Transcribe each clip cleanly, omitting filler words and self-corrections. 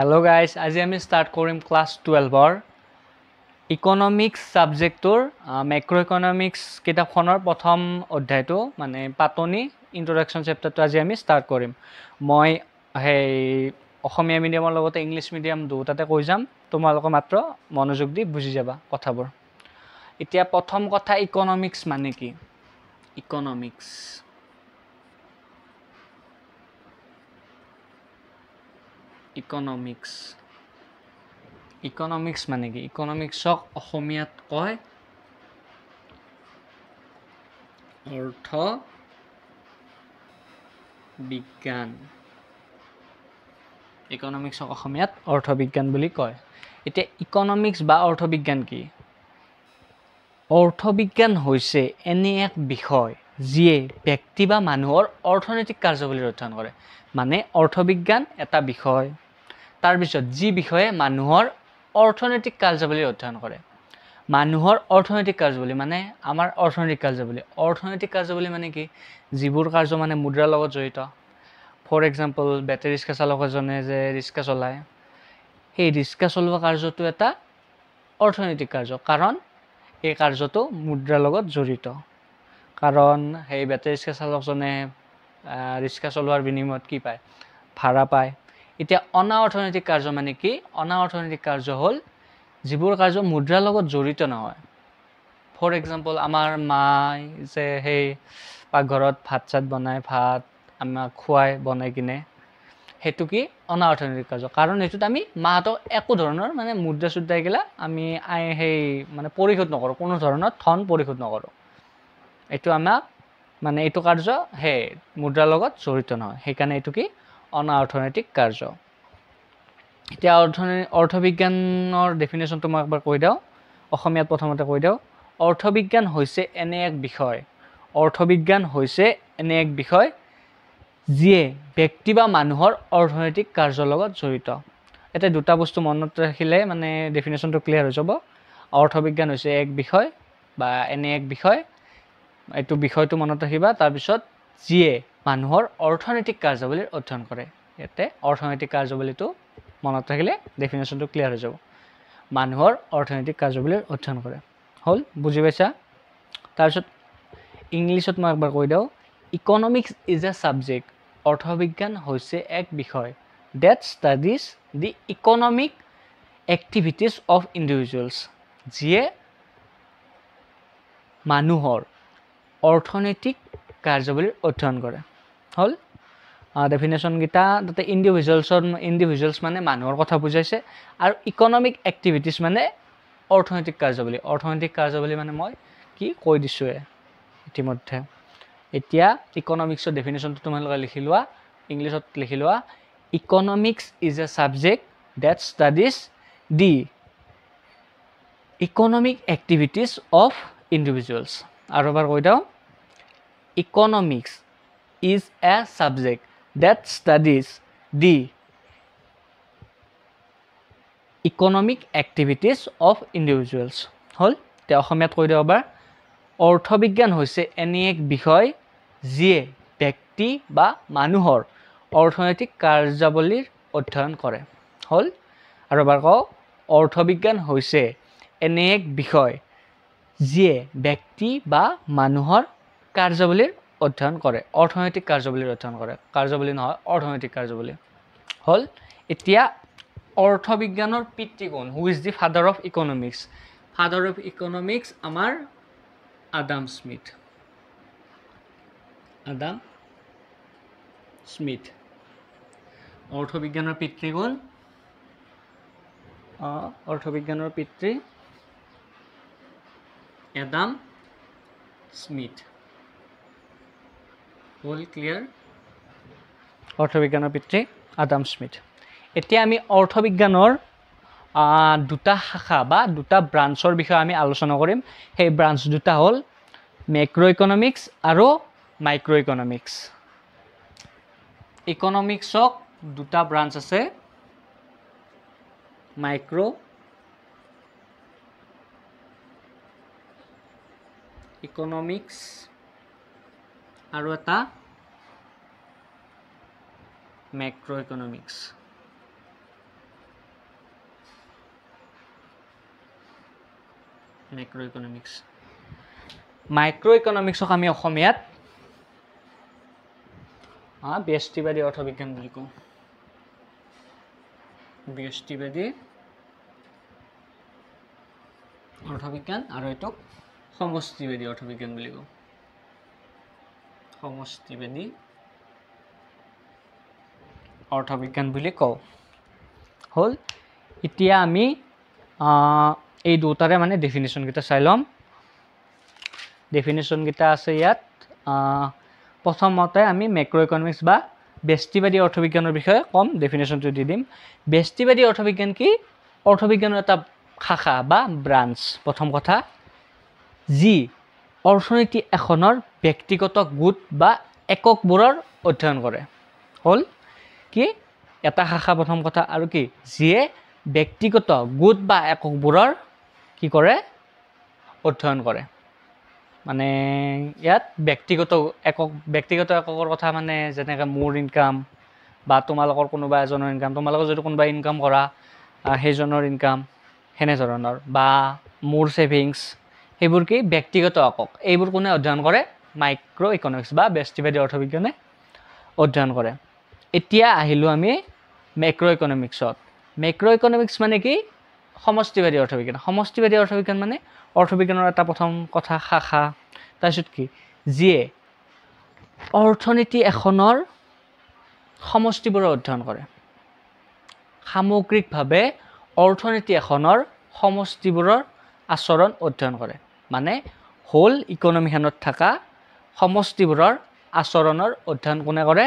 Hello guys, আজি আমি start কৰিম class 12 economics subjectৰ macro economics কিতাপখনৰ প্ৰথম অধ্যায়টো মানে পাতনি introduction chapterটো আজি আমি start কৰিম মই অসমীয়া মিডিয়ামৰ লগতে ইংলিশ মিডিয়াম দুটাতে কৈ যাম তোমালোকে মাত্ৰ মনোযোগ দি বুজি যাবা কথাবোৰ এতিয়া প্ৰথম কথা economics মানে কি economics মানে কি economicsক অসমীয়াত কয় অৰ্থ বিজ্ঞান economicsক অসমীয়াত অৰ্থ বিজ্ঞান বুলি কয় এতিয়া economics বা অৰ্থ বিজ্ঞান কি অৰ্থ বিজ্ঞান হৈছে এনে এক বিষয় যিয়ে ব্যক্তি বা মানুহৰ অৰ্থনৈতিক কাৰ্যাৱলী অধ্যয়ন কৰে মানে অৰ্থ বিজ্ঞান এটা বিষয় তাৰ পিছত যি বিষয়ে মানুহৰ অৰ্থনৈতিক কাৰ্যাৱলী অধ্যয়ন কৰে মানুহৰ অৰ্থনৈতিক কাৰ্যাৱলী মানে আমাৰ অৰ্থনৈতিক কাৰ্যাৱলী মানে কি যিবোৰ কাৰ্য মানে মুদ্ৰাৰ লগত জড়িত ফৰ এক্সাম্পল বেটাৰী ৰিক্সা চালক এজনে যে ৰিক্সা চলায় সেই ৰিক্সা চলোৱা কাৰ্যটো এটা অৰ্থনৈতিক কাৰ্য কাৰণ এই কাৰ্যটো মুদ্ৰাৰ লগত জড়িত কাৰণ সেই বেটাৰী ৰিক্সা চালকজনে ৰিক্সা চলোৱাৰ বিনিময়ত কি পায় ভাড়া পায় এতিয়া অনাঅৰ্থনৈতিক কাৰ্য মানে কি অনাঅৰ্থনৈতিক কাৰ্য হ'ল যিবোৰ কাৰ্য মুদ্ৰাৰ লগত জড়িত নহয় ফৰ এক্সাম্পল আমাৰ মাই যে সেই পাকঘৰত ভাত বনায় ভাত আমাক খুৱাই বনাই কিনে হেতু কি অনাঅৰ্থনৈতিক কাৰ্য কাৰণ এটোত আমি মাহতক একো ধৰণৰ মানে মুদ্ৰা সুদ্ৰাই গিলা আমি সেই মানে পৰিশোধ নকৰো কোনো ধৰণৰ ধন পৰিশোধ নকৰো এটো আমাক মানে এটো কাৰ্য হে মুদ্ৰাৰ লগত জড়িত নহয় সেইকাৰণে এটো কি অনাঅৰ্থনৈতিক কাৰ্য এতিয়া অৰ্থবিজ্ঞানৰ ডেফিনেশ্যনটো মই একবাৰ কৈ দিওঁ অসমীয়াত প্ৰথমতে কৈ দিওঁ অৰ্থবিজ্ঞান হৈছে এনে এক বিষয় যিয়ে ব্যক্তি বা মানুহৰ অৰ্থনৈতিক কাৰ্যৰ লগত জড়িত এটা দুটা বস্তু মনত ৰাখিলে মানে ডেফিনেশ্যনটো ক্লিয়াৰ হৈ যাব অৰ্থবিজ্ঞান হৈছে এক বিষয় বা এনে এক বিষয় এইটো বিষয়টো মনত ৰাখিবা তাৰ পিছত যিয়ে মানুহৰ অৰ্থনৈতিক কাৰ্যাৱলীৰ অধ্যয়ন কৰে ইয়াতে অৰ্থনৈতিক কাৰ্যাৱলীটো মনত ৰাখিলে ডেফিনেশ্যনটো ক্লিয়াৰ হৈ যাব মানুহৰ অৰ্থনৈতিক কাৰ্যাৱলীৰ অধ্যয়ন কৰে হল বুজি পাইছা তাৰ পিছত ইংলিশত মই একবাৰ কৈ দিওঁ ইকনমিক্স ইজ এ সাবজেক্ট অৰ্থবিজ্ঞান হৈছে এক বিষয় that studies the economic activities of individuals যিয়ে মানুহৰ অৰ্থনৈতিক কাৰ্যাৱলীৰ অধ্যয়ন কৰে হল ডেফিনেশ্যন গিটা তাতে ইন্ডিভিজুৱেলছ মানে মানুহৰ কথা বুজাইছে আৰু ইকনমিক এক্টিভিটিজ মানে অৰ্থনৈতিক কাৰ্যাৱলী মানে মই কি কৈ দিছোৱে ইতিমধ্যে এতিয়া ইকনমিক্সৰ ডেফিনেশ্যনটো তোমালোকে লিখি লোৱা ইংলিশত লিখি লোৱা economics is a subject that studies the economic activities of individuals আৰু এবাৰ কৈ দিওঁ economics is a subject that studies the economic activities of individuals হল তে অসমীয়াত কৈ দিওঁ এবাৰ অৰ্থবিজ্ঞান হৈছে এনে এক বিষয় যিয়ে ব্যক্তি বা মানুহৰ অৰ্থনৈতিক কাৰ্যাৱলীৰ অধ্যয়ন কৰে হল আৰু এবাৰ কওঁ অৰ্থবিজ্ঞান হৈছে এনে এক বিষয় যিয়ে ব্যক্তি বা মানুহৰ কাৰ্যাৱলীৰ অধ্যয়ন কৰে অৰ্থনৈতিক কাৰ্যাৱলীৰ অধ্যয়ন কৰে কাৰ্যাৱলী নহয় অৰ্থনৈতিক কাৰ্যাৱলী হল এতিয়া অৰ্থবিজ্ঞানৰ পিতৃ কোন who is the father of economics আমাৰ আডাম স্মিথ অৰ্থবিজ্ঞানৰ পিতৃ কোন অৰ্থবিজ্ঞানৰ পিতৃ এডাম স্মিথ হল ক্লিয়াৰ অৰ্থবিজ্ঞানৰ পিতৃ আডাম স্মিথ এতিয়া আমি অৰ্থবিজ্ঞানৰ দুটা শাখা বা দুটা ব্ৰাঞ্চৰ বিষয়ে আমি আলোচনা কৰিম সেই ব্ৰাঞ্চ দুটা হ'ল মেক্ৰ ইকনমিক্স আৰু মাইক্ৰ ইকনমিক্স ইকনমিক্সক দুটা ব্ৰাঞ্চ আছে মাইক্ৰ ইকনমিক্স আৰু এটা macro economics macro' economics micro' ইকনমিক্সক আমি অসমীয়াত ব্যষ্টিবাদী অৰ্থবিজ্ঞান বুলি কওঁ ব্যষ্টিবাদী অৰ্থবিজ্ঞান আৰু এইটোক সমষ্টিবাদী অৰ্থবিজ্ঞান বুলি কওঁ সমষ্টিবাদী অৰ্থবিজ্ঞান বুলি কওঁ হ'ল এতিয়া আমি এই দুটাৰে মানে ডেফিনেশ্যনকেইটা চাই ল'ম ডেফিনেশ্যনকেইটা আছে ইয়াত প্ৰথমতে আমি মেক্ৰ' ইকনমিক্স বা ব্যষ্টিবাদী অৰ্থবিজ্ঞানৰ বিষয়ে কম ডেফিনেশ্যনটো দি দিম ব্যষ্টিবাদী অৰ্থবিজ্ঞান কি অৰ্থবিজ্ঞানৰ এটা শাখা বা ব্ৰাঞ্চ প্ৰথম কথা যি অৰ্থনীতি এখনৰ ব্যক্তিগত গোট বা এককবোৰৰ অধ্যয়ন কৰে হ'ল কি এটা শাখা প্ৰথম কথা আৰু কি যিয়ে ব্যক্তিগত গোট বা এককবোৰৰ কি কৰে অধ্যয়ন কৰে মানে ইয়াত ব্যক্তিগত একৰ কথা মানে যেনেকৈ মোৰ ইনকাম বা তোমালোকৰ কোনোবা এজনৰ ইনকাম তোমালোকৰ যদি কোনোবা ইনকাম কৰা সেইজনৰ ইনকাম সেনেধৰণৰ বা মোৰ ছেভিংছ সেইবোৰ কি ব্যক্তিগত একক এইবোৰ কোনে অধ্যয়ন কৰে মাইক্ৰ' ইকনমিক্স বা ব্যষ্টিবাদী অৰ্থবিজ্ঞানে অধ্যয়ন কৰে এতিয়া আহিলোঁ আমি মেক্ৰ' ইকনমিক্সত মেক্ৰ' ইকনমিক্স মানে কি সমষ্টিবাদী অৰ্থবিজ্ঞান মানে অৰ্থবিজ্ঞানৰ এটা প্ৰথম কথা শাখা তাৰপিছত কি যিয়ে অৰ্থনীতি এখনৰ সমষ্টিবোৰৰ অধ্যয়ন কৰে সামগ্ৰিকভাৱে অৰ্থনীতি এখনৰ সমষ্টিবোৰৰ আচৰণ অধ্যয়ন কৰে মানে হোল ইকনমিখনত থকা সমষ্টিবোৰৰ আচৰণৰ অধ্যয়ন কোনে কৰে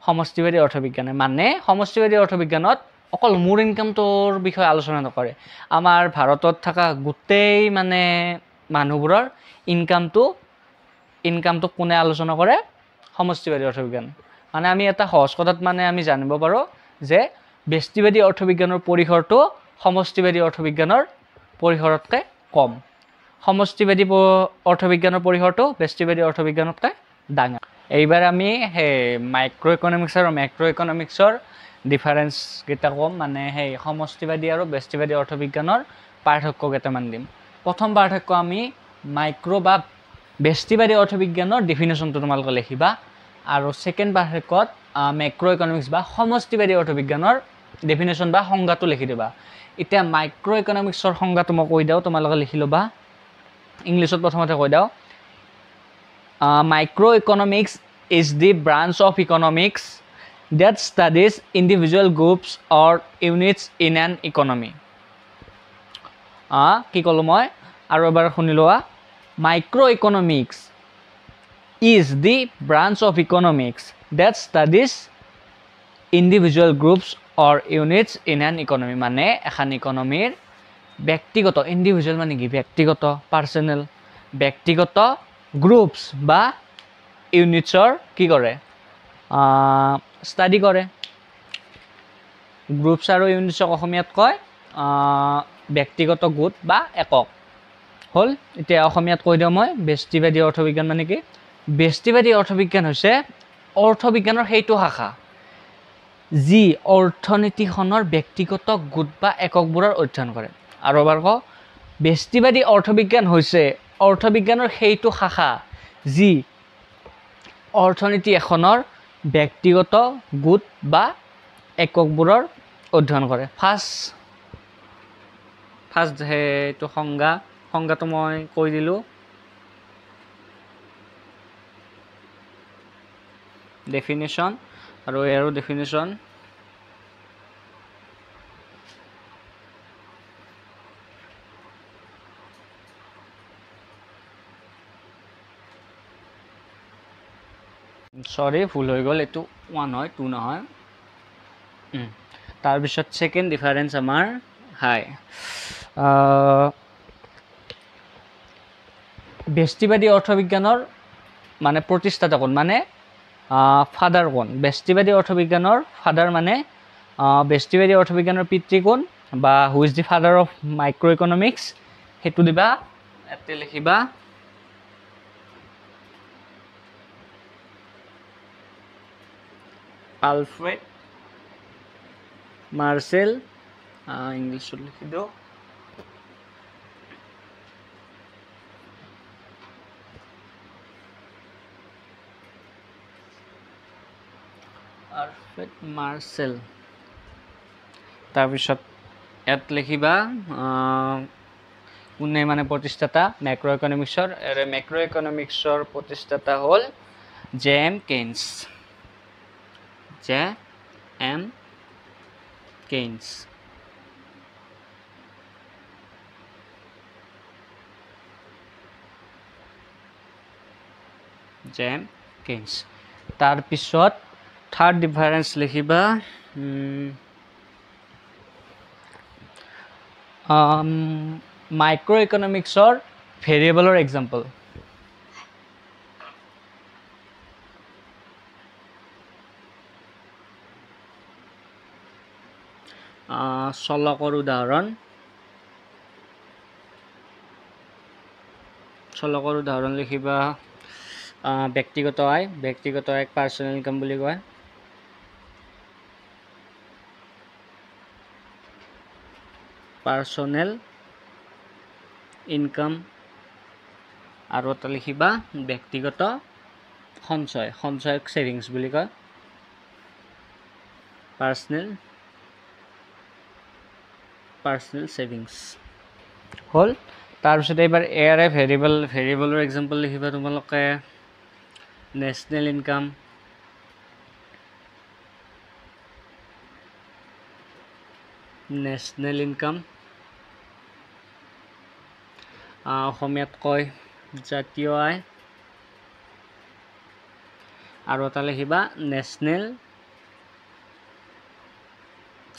সমষ্টিবাদী অৰ্থবিজ্ঞানে মানে সমষ্টিবাদী অৰ্থবিজ্ঞানত অকল মোৰ ইনকামটোৰ বিষয়ে আলোচনা নকৰে আমাৰ ভাৰতত থকা গোটেই মানে মানুহবোৰৰ ইনকামটো কোনে আলোচনা কৰে সমষ্টিবাদী অৰ্থবিজ্ঞান মানে আমি এটা সহজ কথাত মানে আমি জানিব পাৰোঁ যে ব্যষ্টিবাদী অৰ্থবিজ্ঞানৰ পৰিসৰটো সমষ্টিবাদী অৰ্থবিজ্ঞানৰ পৰিসৰতকৈ কম সমষ্টিবাদী অৰ্থবিজ্ঞানৰ পৰিসৰটো ব্যষ্টিবাদী অৰ্থবিজ্ঞানতকৈ ডাঙৰ এইবাৰ আমি সেই মাইক্ৰ' ইকনমিক্স আৰু মেক্ৰ' ইকনমিক্সৰ ডিফাৰেঞ্চকেইটা ক'ম মানে সেই সমষ্টিবাদী আৰু ব্যষ্টিবাদী অৰ্থবিজ্ঞানৰ পাৰ্থক্য কেইটামান দিম প্ৰথম পাৰ্থক্য আমি মাইক্ৰ' বা ব্যষ্টিবাদী অৰ্থবিজ্ঞানৰ ডেফিনেশ্যনটো তোমালোকে লিখিবা আৰু ছেকেণ্ড পাৰ্থক্যত মেক্ৰ' ইকনমিক্স বা সমষ্টিবাদী অৰ্থবিজ্ঞানৰ ডেফিনেশ্যন বা সংজ্ঞাটো লিখি দিবা এতিয়া মাইক্ৰ' ইকনমিক্সৰ সংজ্ঞাটো মই কৈ দিওঁ তোমালোকে লিখি ল'বা ইংলিছত প্ৰথমতে কৈ দিওঁ micro' economics is the branch of economics that studies individual groups or units in an economy কি ক'লোঁ মই আৰু এবাৰ শুনি লোৱা micro' economics is the branch of economics that studies individual groups or units in an economy মানে এখন ইকনমিৰ ব্যক্তিগত ইণ্ডিভিজুৱেল মানে কি ব্যক্তিগত পাৰ্চনেল ব্যক্তিগত গ্ৰুপছ বা ইউনিটছৰ কি কৰে ষ্টাডি কৰে গ্ৰুপছ আৰু ইউনিটছক অসমীয়াত কয় ব্যক্তিগত গোট বা একক হ'ল এতিয়া অসমীয়াত কৈ দিওঁ মই ব্যষ্টিবাদী অৰ্থবিজ্ঞান মানে কি ব্যষ্টিবাদী অৰ্থবিজ্ঞান হৈছে অৰ্থবিজ্ঞানৰ সেইটো শাখা যি অৰ্থনীতিখনৰ ব্যক্তিগত গোট বা এককবোৰৰ অধ্যয়ন কৰে আৰু এবাৰ কওঁ ব্যষ্টিবাদী অৰ্থবিজ্ঞান হৈছে অৰ্থবিজ্ঞানৰ সেইটো শাখা যি অৰ্থনীতি এখনৰ ব্যক্তিগত গোট বা এককবোৰৰ অধ্যয়ন কৰে ফাৰ্ষ্ট সেইটো সংজ্ঞাটো মই কৈ দিলোঁ ডেফিনেশ্যন আৰু ইয়াৰো ডেফিনেশ্যন সৰি ভুল হৈ গ'ল এইটো 1 হয় 2 নহয় তাৰপিছত ছেকেণ্ড ডিফাৰেঞ্চ আমাৰ ব্যষ্টিবাদী অৰ্থবিজ্ঞানৰ মানে প্ৰতিষ্ঠাতা কোন মানে ফাদাৰ কোন ব্যষ্টিবাদী অৰ্থবিজ্ঞানৰ ফাদাৰ মানে ব্যষ্টিবাদী অৰ্থবিজ্ঞানৰ পিতৃ কোন বা who is the father of micro' economics সেইটো দিবা ইয়াতে লিখিবা আলফ্ৰেড মাৰ্চেল ইংলিছত লিখি দিওঁ ডেভিড মাৰ্চেল তাৰপিছত ইয়াত লিখিবা কোনে মানে প্ৰতিষ্ঠাতা মেক্ৰ' ইকনমিক্সৰ মেক্ৰ' ইকনমিক্সৰ প্ৰতিষ্ঠাতা হ'ল জে এম কেইন্স তাৰপিছত থাৰ্ড ডিফাৰেঞ্চ লিখিবা মাইক্ৰ' ইকনমিক্সৰ ভেৰিয়েবলৰ এক্সাম্পল চলকৰ উদাহৰণ লিখিবা ব্যক্তিগত আয় পাৰ্চনেল ইনকাম বুলি কয় পাৰ্চনেল ইনকাম আৰু এটা লিখিবা ব্যক্তিগত সঞ্চয়ক ছেভিংছ বুলি কয় পাৰ্চনেল ছেভিংছ হ'ল তাৰপিছত এইবাৰ এয়াৰে ভেৰিয়েবলৰ এক্সাম্পল লিখিবা তোমালোকে নেশ্যনেল ইনকাম অসমীয়াত কয় জাতীয় আয় আৰু এটা লিখিবা নেশ্যনেল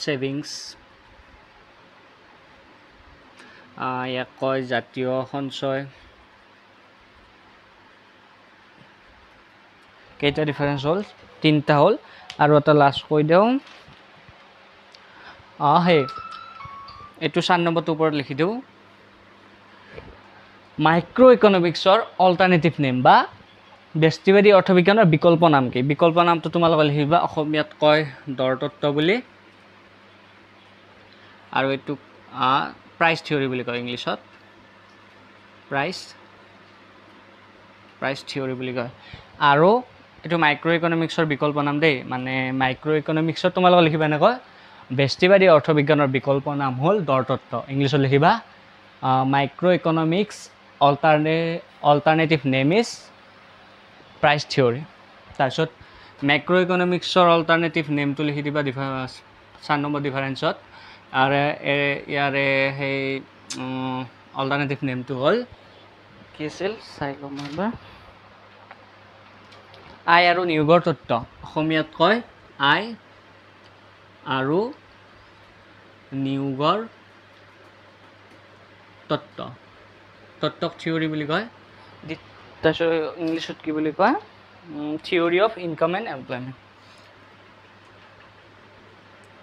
ছেভিংছ ইয়াক কয় জাতীয় সঞ্চয় কেইটা ডিফাৰেঞ্চ হ'ল তিনিটা হ'ল আৰু এটা লাষ্ট কৈ দিওঁ এইটো 4 নম্বৰটোৰ ওপৰত লিখি দিওঁ মাইক্ৰ' ইকনমিক্সৰ অল্টাৰনেটিভ নেম বা ব্যষ্টিবাদী অৰ্থবিজ্ঞানৰ বিকল্প নাম কি বিকল্প নামটো তোমালোকে লিখিবা অসমীয়াত কয় দৰতত্ত্ব বুলি আৰু এইটো প্ৰাইচ থিয়ৰী বুলি কয় ইংলিছত প্ৰাইচ থিয়ৰী বুলি কয় আৰু এইটো মাইক্ৰ' ইকনমিক্সৰ বিকল্প নাম দেই মানে মাইক্ৰ' ইকনমিক্সত তোমালোকে লিখিবা এনেকৈ ব্যষ্টিবাদী অৰ্থবিজ্ঞানৰ বিকল্প নাম হ'ল দৰতত্ত্ব ইংলিছত লিখিবা micro' economics alternative name is price theory তাৰপিছত মেক্ৰ' ইকনমিক্সৰ অল্টাৰনেটিভ নেমটো লিখি দিবা 4 নম্বৰ ডিফাৰেঞ্চত আৰু ইয়াৰে সেই অল্টাৰনেটিভ নেমটো হ'ল কি আছিল চাই ল'ম এবাৰ আয় আৰু নিয়োগৰ তত্ত্ব অসমীয়াত কয় আয় আৰু নিয়োগৰ তত্ত্বক থিয়ৰী বুলি কয় তাৰপিছত ইংলিছত কি বুলি কয় theory of income and employment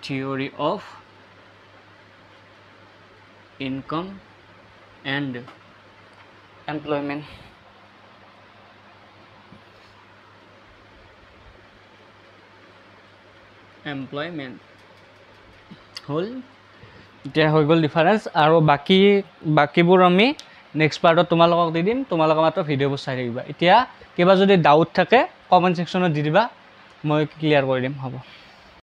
theory of income and employment হ'ল এতিয়া হৈ গ'ল ডিফাৰেঞ্চ আৰু বাকীবোৰ আমি নেক্সট পাৰ্টত তোমালোকক দি দিম তোমালোকে মাত্ৰ ভিডিঅ'বোৰ চাই থাকিবা এতিয়া কিবা যদি ডাউট থাকে কমেণ্ট ছেকশ্যনত দি দিবা মই ক্লিয়াৰ কৰি দিম হ'ব